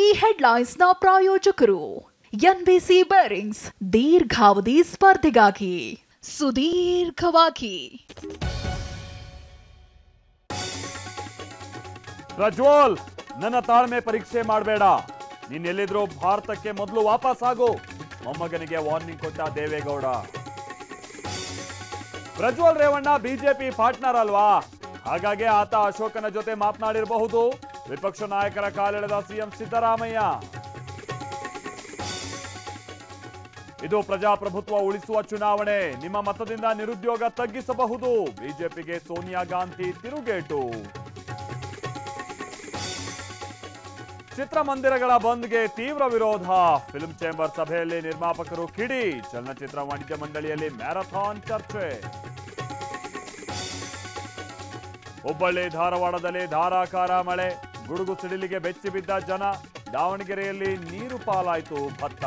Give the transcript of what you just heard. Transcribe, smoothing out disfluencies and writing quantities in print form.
ಈ ಹೆಡ್ಲೈನ್ಸ್ನ ಪ್ರಾಯೋಜಕರು NBC bearings ದೀರ್ಘಾವಧಿ ಸ್ಪರ್ಧೆಗಾಗಿ ಸುದೀರ್ಘವಾಗಿ. ಪ್ರಜ್ವಲ್, ನನ್ನ ತಾಳ್ಮೆ ಪರೀಕ್ಷೆ ಮಾಡಬೇಡ. ನೀನ್ ಎಲ್ಲಿದ್ರು ಭಾರತಕ್ಕೆ ಮೊದಲು ವಾಪಸ್ ಆಗು. ಮೊಮ್ಮಗನಿಗೆ ವಾರ್ನಿಂಗ್ ಕೊಟ್ಟ ದೇವೇಗೌಡ. ಪ್ರಜ್ವಲ್ ರೇವಣ್ಣ ಬಿಜೆಪಿ ಪಾರ್ಟ್ನರ್ ಅಲ್ವಾ, ಹಾಗಾಗಿ ಆತ ಅಶೋಕನ ಜೊತೆ ಮಾತನಾಡಿರಬಹುದು. ವಿಪಕ್ಷ ನಾಯಕರ ಕಾಲೆಳೆದ ಸಿಎಂ ಸಿದ್ದರಾಮಯ್ಯ. ಇದು ಪ್ರಜಾಪ್ರಭುತ್ವ ಉಳಿಸುವ ಚುನಾವಣೆ. ನಿಮ್ಮ ಮತದಿಂದ ನಿರುದ್ಯೋಗ ತಗ್ಗಿಸಬಹುದು. ಬಿಜೆಪಿಗೆ ಸೋನಿಯಾ ಗಾಂಧಿ ತಿರುಗೇಟು. ಚಿತ್ರಮಂದಿರಗಳ ಬಂದ್ಗೆ ತೀವ್ರ ವಿರೋಧ. ಫಿಲ್ಮ್ ಚೇಂಬರ್ ಸಭೆಯಲ್ಲಿ ನಿರ್ಮಾಪಕರು ಕಿಡಿ. ಚಲನಚಿತ್ರ ವಾಣಿಜ್ಯ ಮಂಡಳಿಯಲ್ಲಿ ಮ್ಯಾರಥಾನ್ ಚರ್ಚೆ. ಹುಬ್ಬಳ್ಳಿ ಧಾರವಾಡದಲ್ಲಿ ಧಾರಾಕಾರ ಮಳೆ. ಗುಡುಗು ಸಿಡಿಲಿಗೆ ಬೆಚ್ಚಿ ಬಿದ್ದ ಜನ. ದಾವಣಗೆರೆಯಲ್ಲಿ ನೀರು ಪಾಲಾಯಿತು ಭತ್ತ.